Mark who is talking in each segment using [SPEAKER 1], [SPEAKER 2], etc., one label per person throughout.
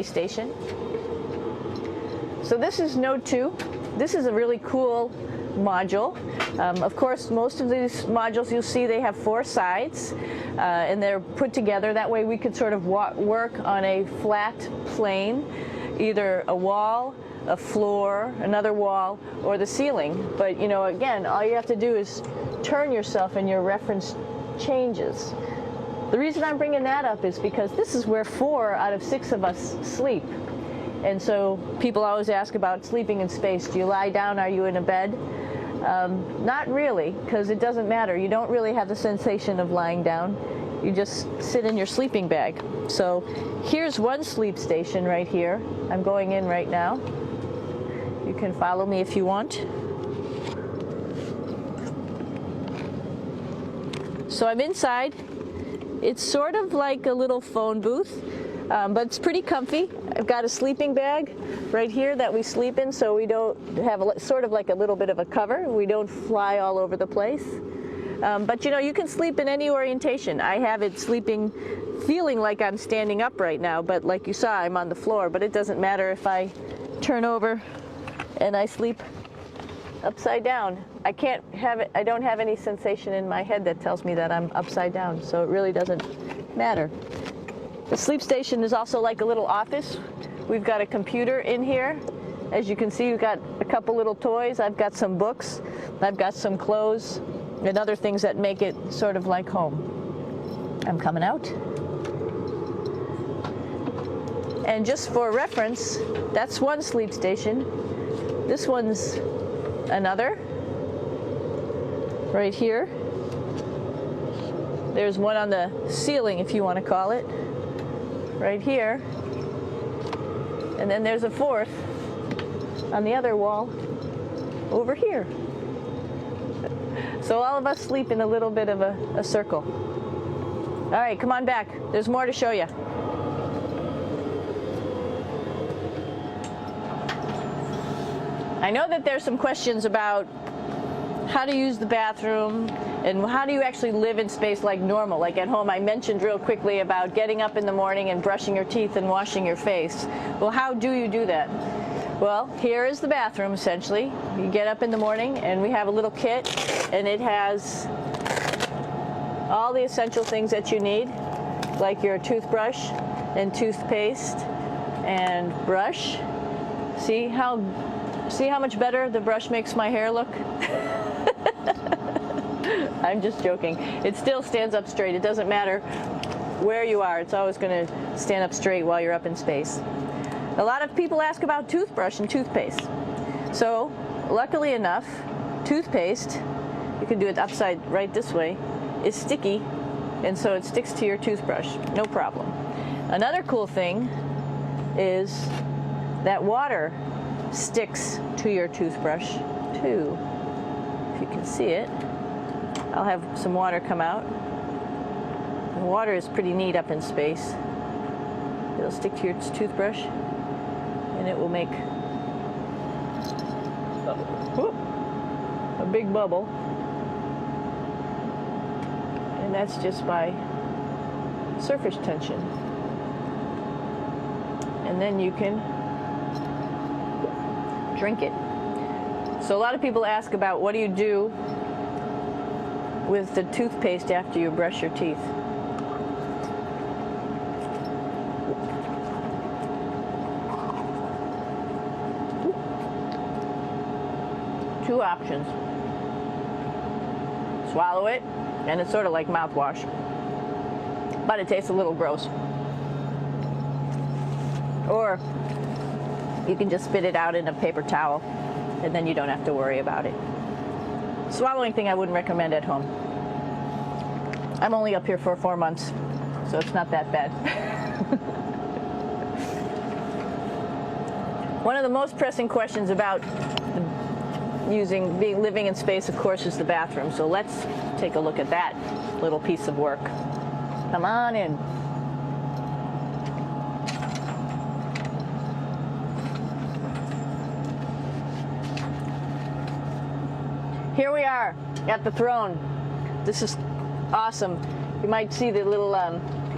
[SPEAKER 1] station. So this is Node 2. This is a really cool module. Of course, most of these modules you'll see they have 4 sides, and they're put together. That way we could sort of work on a flat plane, either a wall, a floor, another wall, or the ceiling. But you know, again, all you have to do is turn yourself and your reference changes. The reason I'm bringing that up is because this is where 4 out of 6 of us sleep. And so people always ask about sleeping in space. Do you lie down? Are you in a bed? Not really, because it doesn't matter. You don't really have the sensation of lying down. You just sit in your sleeping bag. So here's one sleep station right here. I'm going in right now. You can follow me if you want. So I'm inside. It's sort of like a little phone booth, but it's pretty comfy. I've got a sleeping bag right here that we sleep in, so we don't have sort of like a little bit of a cover. We don't fly all over the place. But you know, you can sleep in any orientation. I have it sleeping, feeling like I'm standing up right now, but like you saw, I'm on the floor. But it doesn't matter if I turn over and I sleep upside down. I can't have it, I don't have any sensation in my head that tells me that I'm upside down, so it really doesn't matter. The sleep station is also like a little office. We've got a computer in here. As you can see, we've got a couple little toys. I've got some books. I've got some clothes and other things that make it sort of like home. I'm coming out. And just for reference, that's one sleep station. This one's another. Right here. There's one on the ceiling, if you want to call it. Right here. And then there's a 4th on the other wall over here. So all of us sleep in a little bit of a circle. All right, come on back. There's more to show you. I know that there's some questions about how to use the bathroom and how do you actually live in space like normal, like at home. I mentioned real quickly about getting up in the morning and brushing your teeth and washing your face. Well, how do you do that? Well, here is the bathroom, essentially. You get up in the morning and we have a little kit, and it has all the essential things that you need, like your toothbrush and toothpaste and brush. See how much better the brush makes my hair look? I'm just joking. It still stands up straight. It doesn't matter where you are. It's always going to stand up straight while you're up in space. A lot of people ask about toothbrush and toothpaste. So, luckily enough, toothpaste, you can do it upside right this way, is sticky, and so it sticks to your toothbrush. No problem. Another cool thing is that water sticks to your toothbrush too. If you can see it, I'll have some water come out. The water is pretty neat up in space. It'll stick to your toothbrush and it will make a big bubble, and that's just by surface tension. And then you can drink it. So a lot of people ask about what do you do with the toothpaste after you brush your teeth. Two options. Swallow it, and it's sort of like mouthwash, but it tastes a little gross. Or you can just spit it out in a paper towel, and then you don't have to worry about it. Swallowing thing I wouldn't recommend at home. I'm only up here for 4 months, so it's not that bad. One of the most pressing questions about living in space, of course, is the bathroom. So let's take a look at that little piece of work. Come on in. Here we are at the throne. This is awesome. You might see the little,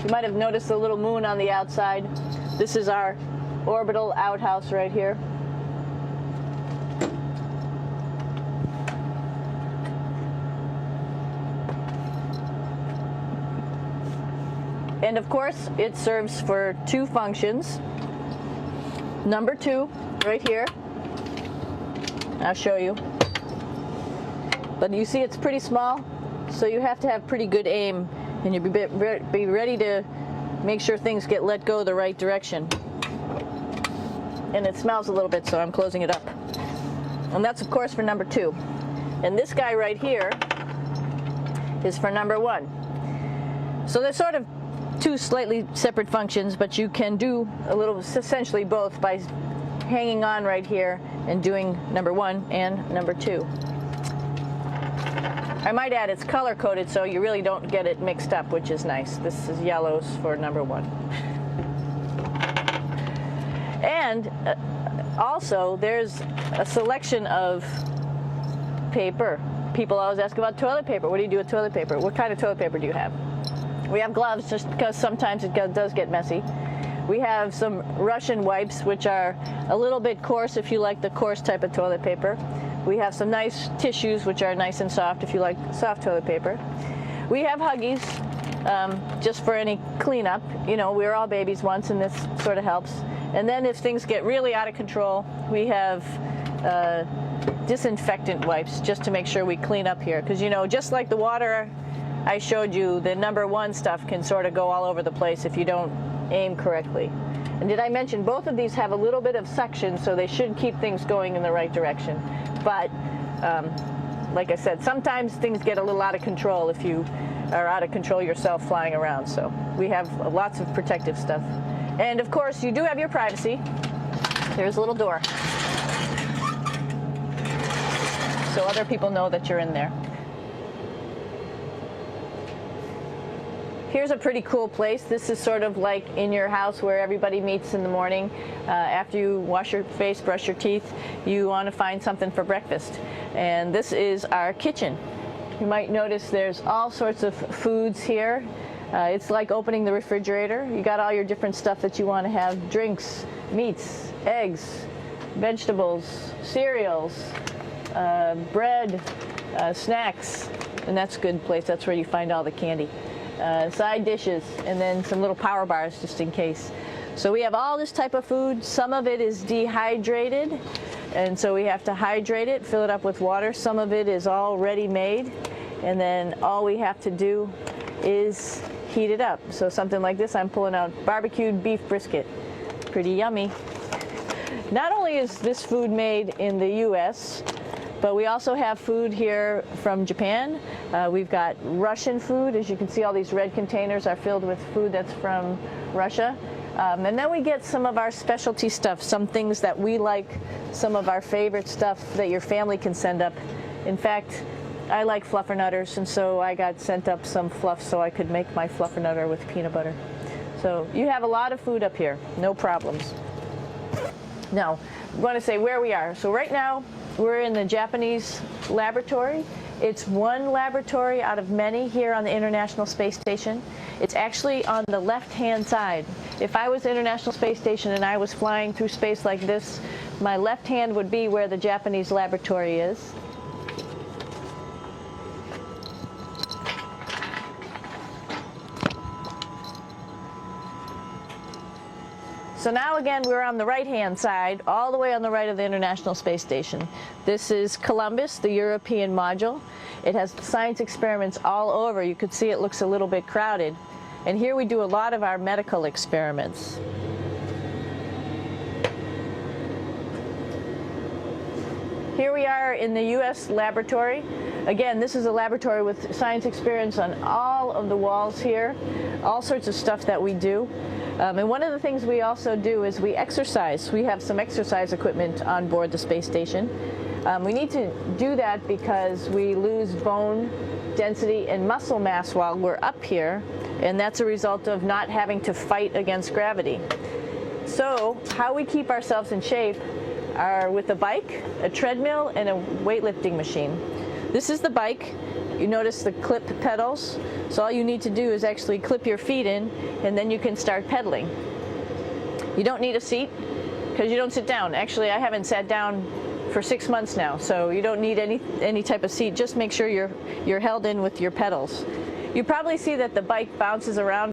[SPEAKER 1] you might have noticed the little moon on the outside. This is our orbital outhouse right here. And of course, it serves for two functions. Number 2, right here. I'll show you. But you see it's pretty small, so you have to have pretty good aim, and you be ready to make sure things get let go the right direction. And it smells a little bit, so I'm closing it up. And that's of course for number 2. And this guy right here is for number 1. So they're sort of two slightly separate functions, but you can do a little, essentially both, by hanging on right here and doing number 1 and number 2. I might add it's color coded, so you really don't get it mixed up, which is nice. This is yellows for number 1. And also there's a selection of paper. People always ask about toilet paper. What do you do with toilet paper? What kind of toilet paper do you have? We have gloves, just because sometimes it does get messy. We have some Russian wipes, which are a little bit coarse if you like the coarse type of toilet paper. We have some nice tissues, which are nice and soft if you like soft toilet paper. We have Huggies, just for any cleanup. You know, we were all babies once, and this sort of helps. And then if things get really out of control, we have disinfectant wipes, just to make sure we clean up here. Because, you know, just like the water I showed you, the number 1 stuff can sort of go all over the place if you don't aim correctly. And did I mention both of these have a little bit of suction, so they should keep things going in the right direction. But like I said, sometimes things get a little out of control if you are out of control yourself flying around. So we have lots of protective stuff. And of course, you do have your privacy. There's a little door, so other people know that you're in there. Here's a pretty cool place. This is sort of like in your house where everybody meets in the morning. After you wash your face, brush your teeth, you want to find something for breakfast. And this is our kitchen. You might notice there's all sorts of foods here. It's like opening the refrigerator. You got all your different stuff that you want to have: drinks, meats, eggs, vegetables, cereals, bread, snacks. And that's a good place. That's where you find all the candy. Side dishes, and then some little power bars just in case. So we have all this type of food. Some of it is dehydrated, and so we have to hydrate it, fill it up with water. Some of it is already made, and then all we have to do is heat it up. So something like this, I'm pulling out barbecued beef brisket. Pretty yummy. Not only is this food made in the US, but we also have food here from Japan. We've got Russian food. As you can see, all these red containers are filled with food that's from Russia. And then we get some of our specialty stuff, some things that we like, some of our favorite stuff that your family can send up. In fact, I like fluffernutters, and so I got sent up some fluff so I could make my fluffernutter with peanut butter. So you have a lot of food up here, no problems. Now, I'm going to say where we are. So right now, we're in the Japanese laboratory. It's one laboratory out of many here on the International Space Station. It's actually on the left-hand side. If I was International Space Station and I was flying through space like this, my left hand would be where the Japanese laboratory is. So now again, we're on the right-hand side, all the way on the right of the International Space Station. This is Columbus, the European module. It has science experiments all over. You could see it looks a little bit crowded. And here we do a lot of our medical experiments. Here we are in the U.S. laboratory. Again, this is a laboratory with science experiments on all of the walls here, all sorts of stuff that we do. And one of the things we also do is we exercise. We have some exercise equipment on board the space station. We need to do that because we lose bone density and muscle mass while we're up here, and that's a result of not having to fight against gravity. So how we keep ourselves in shape are with a bike, a treadmill, and a weightlifting machine. This is the bike. You notice the clip pedals. So all you need to do is actually clip your feet in, and then you can start pedaling. You don't need a seat. because you don't sit down. Actually, I haven't sat down for 6 months now, so you don't need any type of seat. Just make sure you're held in with your pedals. You probably see that the bike bounces around